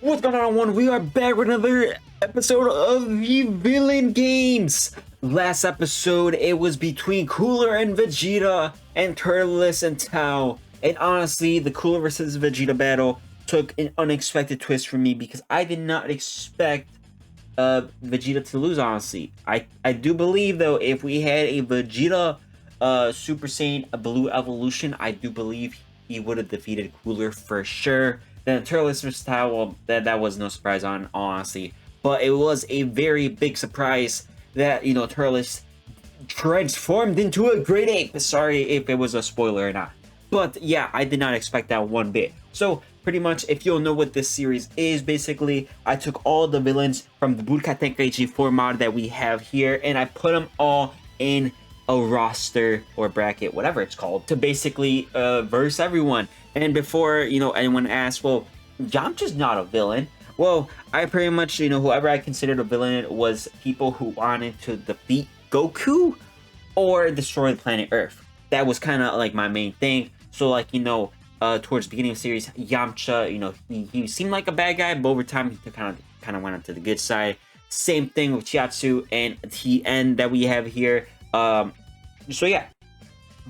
What's going on, everyone? We are back with another episode of the Villain Games. Last episode, it was between Cooler and Vegeta, and Turles and Tao. And honestly, the Cooler versus Vegeta battle took an unexpected twist for me because I did not expect Vegeta to lose. Honestly, I do believe though, if we had a Vegeta Super Saiyan Blue evolution, I do believe he would have defeated Cooler for sure. Then Turles vs. Tao, well, that was no surprise on honestly, but it was a very big surprise that Turles transformed into a great ape. Sorry if it was a spoiler or not, but yeah, I did not expect that one bit. So pretty much, if you'll know what this series is, basically I took all the villains from the Budokai Tenkaichi 4 mod that we have here, and I put them all in a roster or bracket, whatever it's called, to basically verse everyone. And before anyone asks, well, Yamcha's not a villain. Well, I pretty much whoever I considered a villain was people who wanted to defeat Goku or destroy the planet Earth. That was kind of like my main thing. So like towards the beginning of the series, Yamcha, he seemed like a bad guy, but over time he kind of went onto the good side. Same thing with Chiatsu and Tien that we have here. So yeah,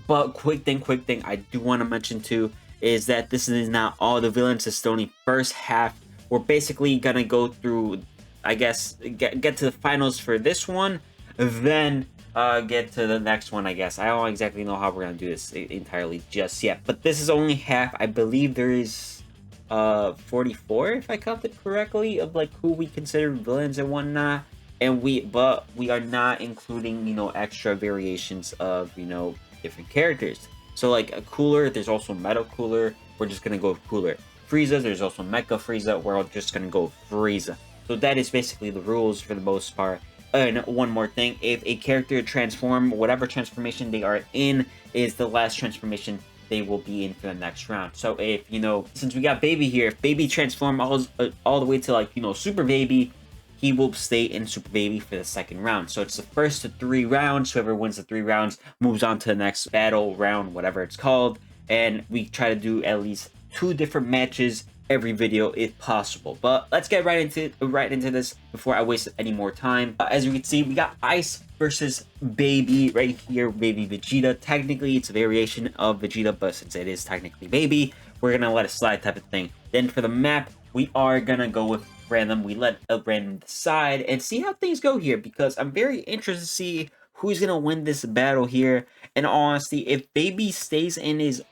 but quick thing I do want to mention too is that this is not all the villains. It's only first half. We're basically gonna go through, I guess, get to the finals for this one, then get to the next one. I guess I don't exactly know how we're gonna do this entirely just yet, but this is only half. I believe there is 44, if I counted correctly, of like who we consider villains and whatnot. And we are not including extra variations of different characters. So like a Cooler, there's also Metal Cooler. We're just gonna go with Cooler. Frieza, there's also Mecha Frieza. We're just gonna go with Frieza. So that is basically the rules for the most part. And one more thing, if a character transform, whatever transformation they are in is the last transformation they will be in for the next round. So if since we got Baby here, if Baby transform all the way to like Super Baby, he will stay in Super Baby for the second round. So it's the first to 3 rounds. Whoever wins the 3 rounds moves on to the next battle round, whatever it's called. And we try to do at least 2 different matches every video if possible. But let's get right into this before I waste any more time. As you can see, we got Ice versus Baby right here. Baby Vegeta. Technically, it's a variation of Vegeta, but since it is technically Baby, we're gonna let it slide type of thing. Then for the map, we are gonna go with random. We let a random decide and see how things go here, because I'm very interested to see who's gonna win this battle here. And honestly, if Baby stays in his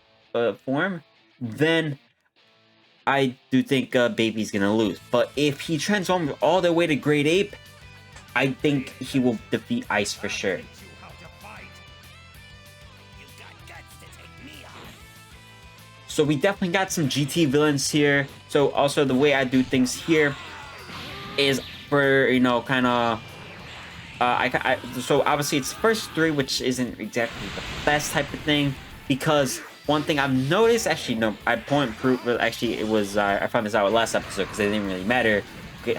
form, then I do think Baby's gonna lose. But if he transforms all the way to Great Ape, I think he will defeat Ice for sure. So we definitely got some GT villains here. So also the way I do things here is for kind of so obviously it's first 3, which isn't exactly the best type of thing, because one thing I've noticed, actually no, I point proof, but actually it was I found this out last episode because it didn't really matter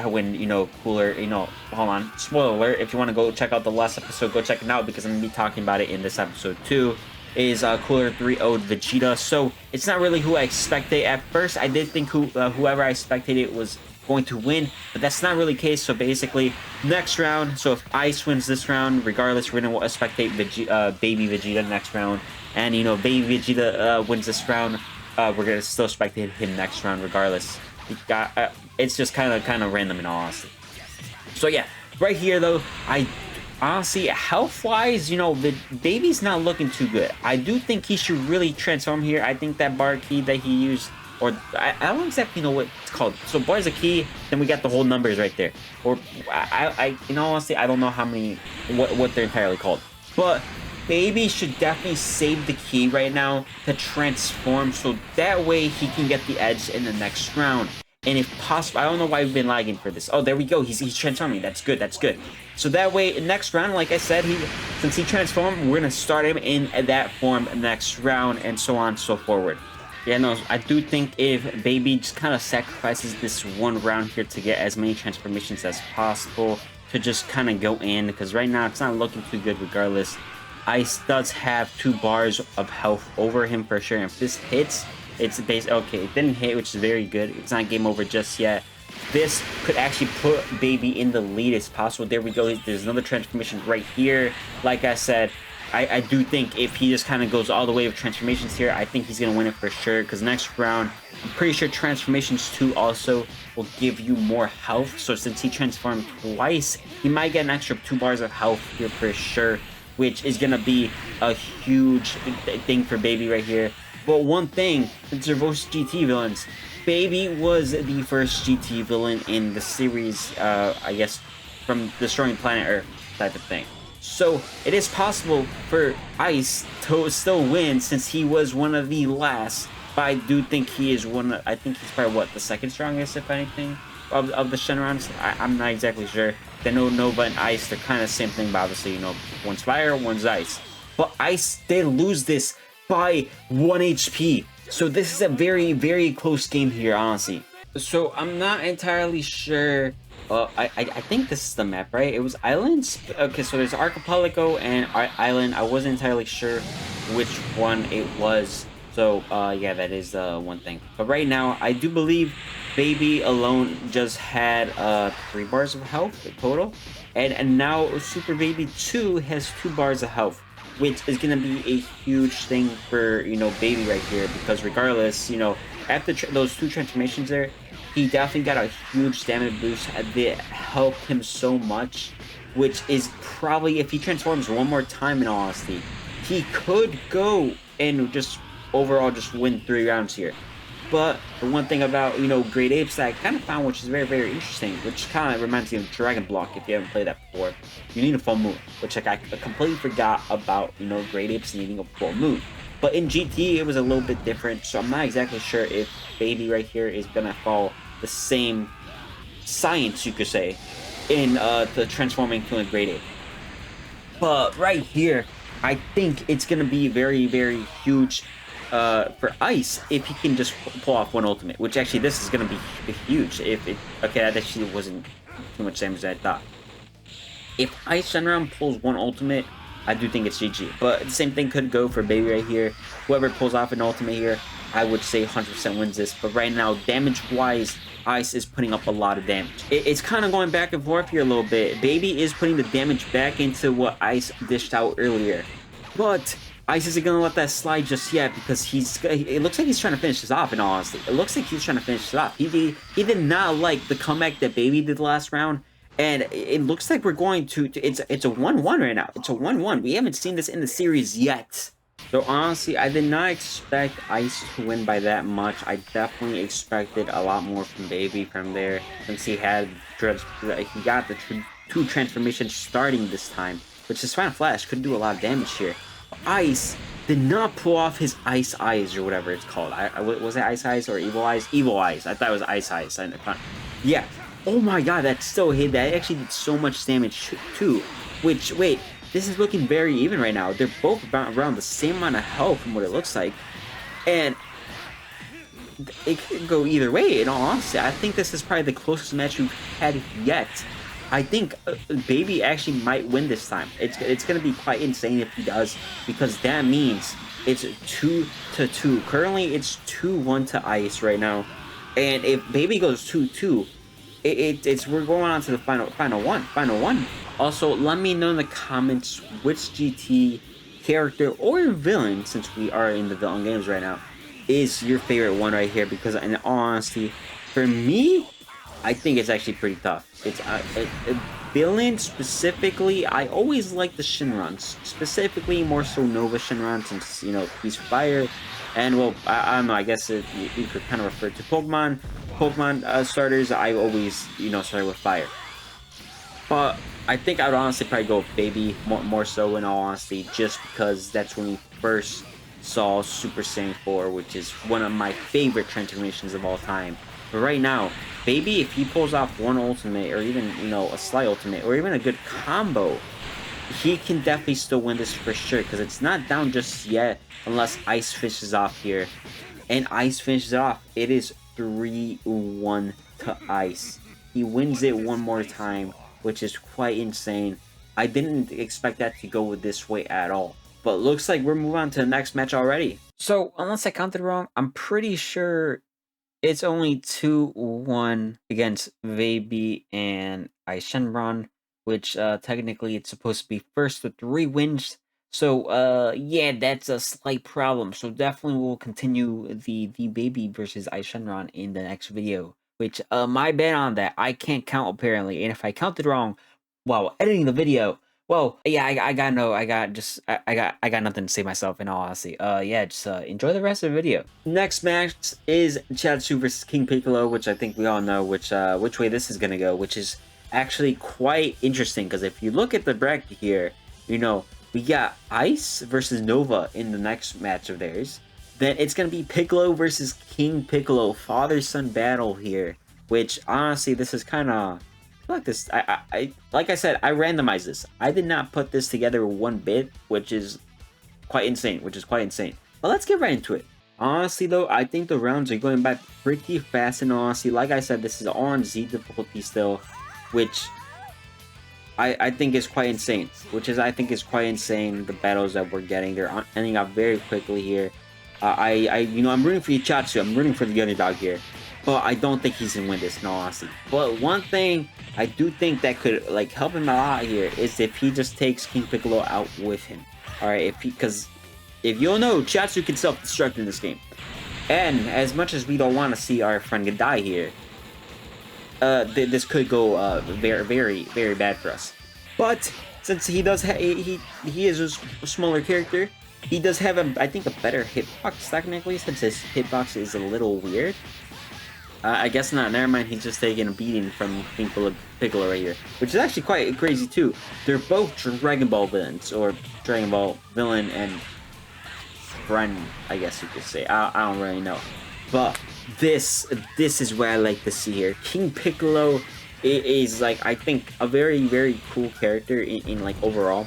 when Cooler, hold on, spoiler alert, if you want to go check out the last episode, go check it out, because I'm gonna be talking about it in this episode too. Is Cooler 3-0'd Vegeta. So it's not really who I expected. At first I did think whoever I expected it was going to win, but that's not really the case. So basically next round, so if Ice wins this round, regardless, we're gonna spectate Baby Vegeta next round. And Baby Vegeta wins this round, we're gonna still spectate him next round regardless. It's just kind of random in all honesty. So yeah, right here though, I honestly, health-wise, the Baby's not looking too good. I do think he should really transform here. I think that bar key that he used, or I don't exactly know what it's called. So bar's a key, then we got the whole numbers right there. Or in all honesty, I don't know how many, what they're entirely called. But Baby should definitely save the key right now to transform, so that way he can get the edge in the next round. And if possible, I don't know why we've been lagging for this. Oh, there we go. He's transforming. That's good. That's good. So that way, next round, like I said, since he transformed, we're gonna start him in that form next round, and so on and so forward. Yeah, no, I do think if Baby just kind of sacrifices this one round here to get as many transformations as possible to just kind of go in, because right now it's not looking too good regardless. Ice does have 2 bars of health over him for sure. And if this hits, it's okay, it didn't hit, which is very good. It's not game over just yet. this could actually put Baby in the lead as possible. There we go. There's another transformation right here. Like I said, I do think if he just kind of goes all the way with transformations here, I think he's going to win it for sure. Because next round, I'm pretty sure transformations 2 also will give you more health. So since he transformed twice, he might get an extra 2 bars of health here for sure, which is going to be a huge thing for Baby right here. But one thing, since they're both GT villains, Baby was the first GT villain in the series, I guess, from destroying planet Earth type of thing. So it is possible for Ice to still win since he was one of the last. But I do think he is I think he's probably, what, the second strongest, if anything, of the Shenrons? I'm not exactly sure. They know Nova and Ice, they're kind of the same thing, but obviously, you know, one's fire, one's ice. But Ice did lose this by 1 HP. So this is a very, very close game here, honestly. So I'm not entirely sure. I think this is the map, right? It was islands. Okay, so there's archipelago and island. I wasn't entirely sure which one it was. So yeah, that is one thing. But right now, I do believe Baby alone just had 3 bars of health total, and now Super Baby 2 has 2 bars of health, which is gonna be a huge thing for, you know, Baby right here, because regardless, you know, after those 2 transformations there, he definitely got a huge stamina boost that helped him so much, which is probably, if he transforms one more time, in all honesty, he could go and just overall just win 3 rounds here. But the one thing about, you know, Great Apes that I kind of found, which is very, very interesting, which kind of reminds me of Dragon Block, if you haven't played that before, you need a full moon, which like, I completely forgot about, you know, Great Apes needing a full moon. But in GT, it was a little bit different, so I'm not exactly sure if Baby right here is going to follow the same science, you could say, in the transforming to a Great Ape. But right here, I think it's going to be very, very huge for Ice if he can just pull off one ultimate, which actually this is going to be huge. Okay, that actually wasn't too much damage as I thought. If Ice Shenron pulls one ultimate, I do think it's GG. But the same thing could go for Baby right here. Whoever pulls off an ultimate here, I would say 100% wins this. But right now, damage-wise, Ice is putting up a lot of damage. It's kind of going back and forth here a little bit. Baby is putting the damage back into what Ice dished out earlier. But Ice isn't going to let that slide just yet, because it looks like he's trying to finish this off, in all honesty. It looks like he's trying to finish this off. He did not like the comeback that Baby did last round. And it looks like we're going to it's a 1-1 right now. It's a 1-1. We haven't seen this in the series yet. So honestly, I did not expect Ice to win by that much. I definitely expected a lot more from Baby from there, since he got the 2 transformations starting this time, which is Final Flash could do a lot of damage here. Ice did not pull off his Ice Eyes, or whatever it's called. Was it Ice Eyes or Evil Eyes? Evil Eyes. I thought it was Ice Eyes. Yeah. Oh my god, that still hit. That actually did so much damage too. Which, wait, this is looking very even right now. They're both around the same amount of health from what it looks like. And it could go either way, in all honesty. I think this is probably the closest match we've had yet. I think Baby actually might win this time. It's going to be quite insane if he does, because that means it's 2-2. Currently, it's 2-1 to Ice right now. And if Baby goes 2-2, we're going on to the final one. Also, let me know in the comments which GT character or villain, since we are in the villain games right now, is your favorite one right here. Because in all honesty, for me, I think it's actually pretty tough. It's villain specifically. I always like the Shenrons, specifically more so Nova Shenron, since, you know, he's fire. And well, I don't know. I guess you could kind of refer to Pokemon starters. I always, you know, started with fire. But I think I would honestly probably go with Baby more so, in all honesty, just because that's when we first saw Super Saiyan 4, which is one of my favorite transformations of all time. But right now, Baby, if he pulls off one ultimate, or even, you know, a slight ultimate, or even a good combo, he can definitely still win this for sure, because it's not down just yet unless Ice finishes off here. And Ice finishes off. It is 3-1 to Ice. He wins it one more time, which is quite insane. I didn't expect that to go this way at all. But looks like we're moving on to the next match already. So, unless I counted wrong, I'm pretty sure It's only 2-1 against Veibi and Aishenron, which technically it's supposed to be first with 3 wins. So yeah, that's a slight problem. So definitely we'll continue the Baby versus Aishenron in the next video. Which my bad on that. I can't count apparently, and if I counted wrong while editing the video, well, yeah, I got no, I got nothing to say myself in all honesty. Yeah, just enjoy the rest of the video. Next match is Chaozu versus King Piccolo, which I think we all know which way this is gonna go, which is actually quite interesting because if you look at the bracket here, you know we got Ice versus Nova in the next match of theirs. Then it's gonna be Piccolo versus King Piccolo, father-son battle here. Which honestly, this is kind of like this. I like I said, I randomized this. I did not put this together one bit, which is quite insane. But let's get right into it. Honestly though, I think the rounds are going by pretty fast, and honestly, like I said, this is all on Z difficulty still, which I think is quite insane. The battles that we're getting, they're ending up very quickly here. I'm rooting for Ichatsu. I'm rooting for the underdog here. But I don't think he's gonna win this, in all honesty. But one thing I do think that could like help him a lot here is if he just takes King Piccolo out with him. Alright, because if you'll know, Chatsu can self-destruct in this game. And as much as we don't want to see our friend die here, this could go very, very, very bad for us. But since he does he is a smaller character, he does have I think a better hitbox technically, since his hitbox is a little weird. I guess not. Never mind. He's just taking a beating from King Piccolo right here, which is actually quite crazy too. They're both Dragon Ball villains, or Dragon Ball villain and friend, I guess you could say. I don't really know, but this is what I like to see here. King Piccolo is like, I think, a very, very cool character in like overall.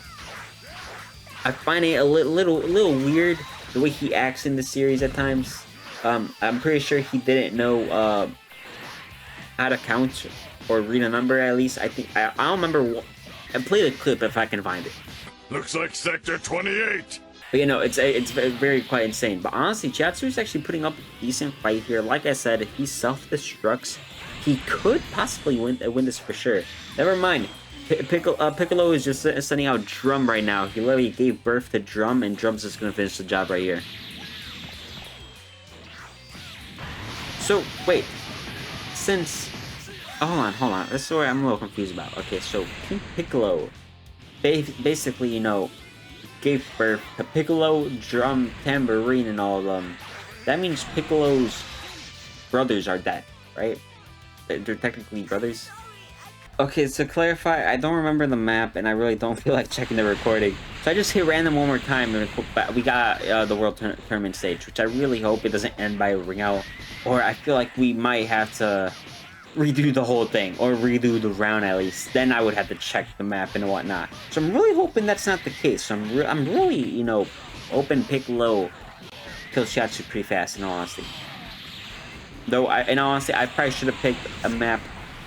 I find it a little weird the way he acts in the series at times. I'm pretty sure he didn't know how to count or read a number, at least. I don't remember. I play the clip if I can find it. Looks like Sector 28. But you know, it's very quite insane. But honestly, Chatsu is actually putting up a decent fight here. Like I said, if he self-destructs, he could possibly win this for sure. Never mind. Piccolo is just sending out Drum right now. He literally gave birth to Drum, and Drum's just gonna finish the job right here. So, wait, since, hold on, this is where I'm a little confused about. Okay, so King Piccolo, basically, you know, gave birth to Piccolo, Drum, Tambourine, and all of them. That means Piccolo's brothers are dead, right? They're technically brothers. Okay, to clarify, I don't remember the map, and I really don't feel like checking the recording. So I just hit random one more time, and we got the World Tournament stage, which I really hope it doesn't end by a ring out. Or I feel like we might have to redo the whole thing, or redo the round at least. Then I would have to check the map and whatnot. So I'm really hoping that's not the case. So I'm really, you know, hoping Piccolo kills Chatsu pretty fast, in all honesty. Though, in all honesty, I probably should have picked a map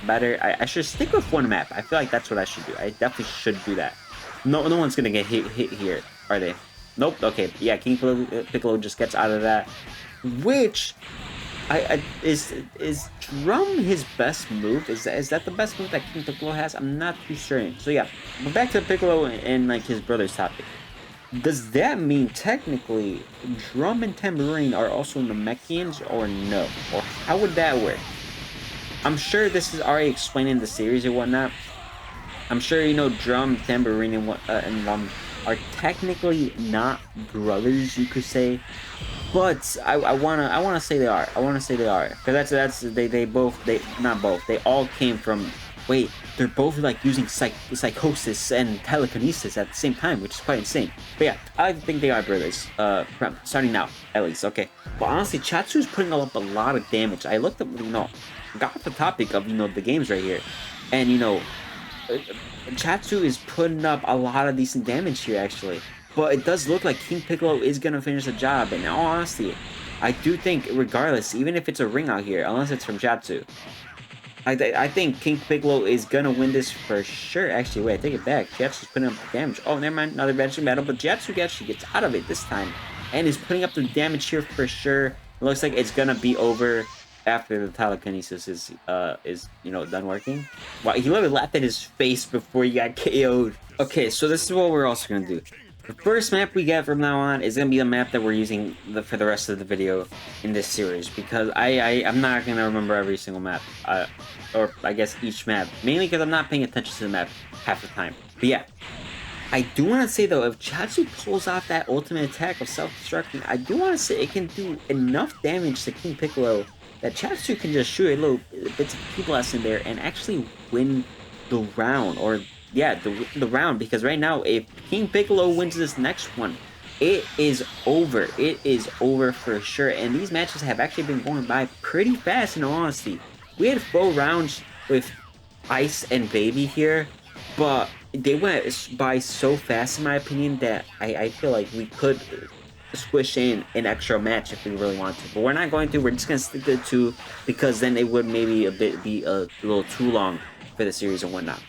better. I should stick with one map. I feel like that's what I should do. I definitely should do that. No one's gonna get hit here, are they? Nope. Okay, yeah, King Piccolo just gets out of that. Which, is Drum his best move? Is that the best move that King Piccolo has? I'm not too sure. So yeah, but back to Piccolo and like his brother's topic. Does that mean technically Drum and Tambourine are also Namekians, or no? Or how would that work? I'm sure this is already explained in the series and whatnot. I'm sure, you know, Drum, Tambourine, and are technically not brothers, you could say. But I wanna say they are. Because they all came from. Wait, they're both like using psychosis and telekinesis at the same time, which is quite insane. But yeah, I think they are brothers. Starting now, at least. Okay. But honestly, Chatsu's putting up a lot of damage. I looked up, you know, got the topic of, you know, the games right here, and you know, Chatsu is putting up a lot of decent damage here actually. But it does look like King Piccolo is gonna finish the job. And in all honesty, I do think, regardless, even if it's a ring out here, unless it's from Chatsu, I think King Piccolo is gonna win this for sure. Actually, wait, I take it back. Chatsu's putting up the damage. Oh, never mind, another benching battle, but Chatsu actually gets out of it this time, and is putting up the damage here for sure. It looks like it's gonna be over. after the telekinesis is done working. Wow, he literally laughed at his face before he got KO'd. Okay, so this is what we're also gonna do. The first map we get from now on is gonna be a map that we're using for the rest of the video in this series, because I'm not gonna remember every single map, or I guess each map, mainly because I'm not paying attention to the map half the time. But yeah, I do want to say though, if Chiaotzu pulls off that ultimate attack of self-destructing, I do want to say it can do enough damage to King Piccolo that Chiaotzu can just shoot a little bits of Ki Blast in there and actually win the round, or yeah, the round, because right now, if King Piccolo wins this next one, it is over. It is over for sure, and these matches have actually been going by pretty fast, in all honesty. We had 4 rounds with Ice and Baby here, but they went by so fast, in my opinion, that I feel like we could squish in an extra match if we really want to. But we're not going to. We're just going to stick to 2, because then it would maybe be a little too long for the series and whatnot.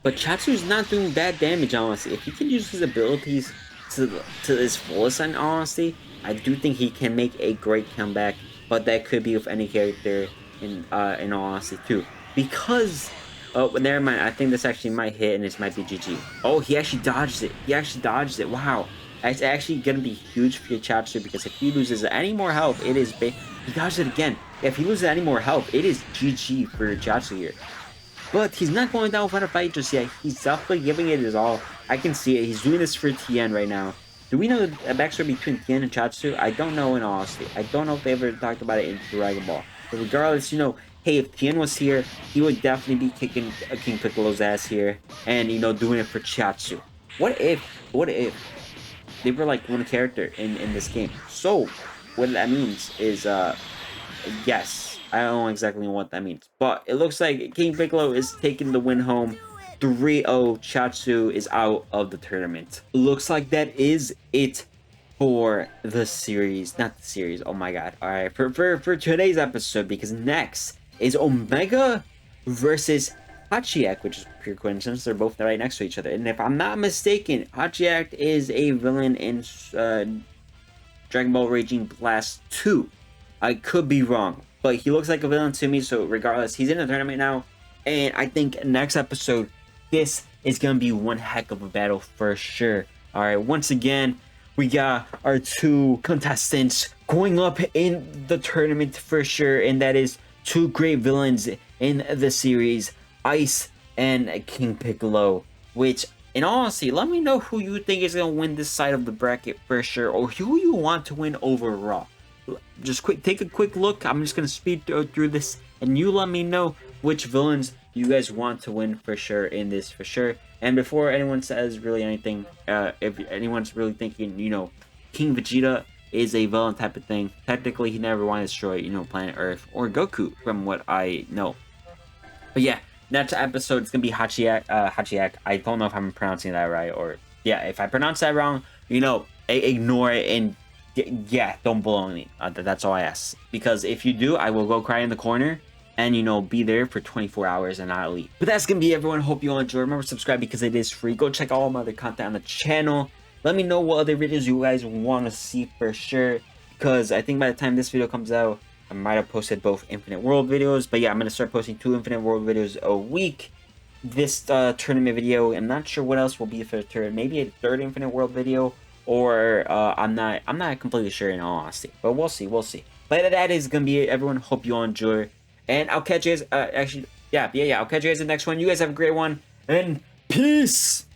But Chiaotzu's not doing bad damage, honestly. If he can use his abilities to his fullest, in honesty, I do think he can make a great comeback. But that could be with any character, in all honesty, too. Because... oh, but never mind. I think this actually might hit, and this might be GG. Oh, he actually dodged it. He actually dodged it. Wow. It's actually going to be huge for Chiaotzu, because if he loses any more health, it is... he dodged it again. If he loses any more health, it is GG for Chiaotzu here. But he's not going down without a fight just yet. He's definitely giving it his all. I can see it. He's doing this for Tien right now. Do we know the backstory between Tien and Chiaotzu? I don't know, in all honesty. I don't know if they ever talked about it in Dragon Ball. But regardless, hey, if Tien was here, he would definitely be kicking King Piccolo's ass here. And, doing it for Chiaotzu. What if they were like one character in this game? So, what that means is, yes. I don't know exactly what that means. But it looks like King Piccolo is taking the win home. 3-0. Chiaotzu is out of the tournament. Looks like that is it for the series. Not the series. Oh my god. Alright. For today's episode, because next is Omega versus Hachiyak, which is pure coincidence. They're both right next to each other. And if I'm not mistaken, Hachiyak is a villain in Dragon Ball Raging Blast 2. I could be wrong, but he looks like a villain to me, so regardless, he's in the tournament now, and I think next episode, this is going to be one heck of a battle for sure. Alright, once again, we got our 2 contestants going up in the tournament for sure, and that is 2 great villains in the series, Ice and King Piccolo, which, in all honesty, let me know who you think is going to win this side of the bracket for sure, or who you want to win overall. Just take a quick look. I'm just gonna speed through this, and you let me know which villains you guys want to win for sure in this for sure. And before anyone says really anything, if anyone's really thinking, King Vegeta is a villain type of thing, technically he never wanted to destroy, planet Earth or Goku, from what I know. But yeah, next episode is gonna be Hachiyak. I don't know if I'm pronouncing that right, or yeah, if I pronounce that wrong, ignore it and. Yeah, don't belong me. That's all I ask. Because if you do, I will go cry in the corner and, be there for 24 hours and not leave. But that's going to be everyone. Hope you all enjoy. Remember, subscribe because it is free. Go check out all my other content on the channel. Let me know what other videos you guys want to see for sure. Because I think by the time this video comes out, I might have posted both Infinite World videos. But yeah, I'm going to start posting 2 Infinite World videos a week. This tournament video. I'm not sure what else will be for the tournament. Maybe a 3rd Infinite World video. Or I'm not completely sure, in all honesty, but we'll see. But that is gonna be it, everyone. Hope you all enjoy, and I'll catch you guys. I'll catch you guys in the next one. You guys have a great one, and peace.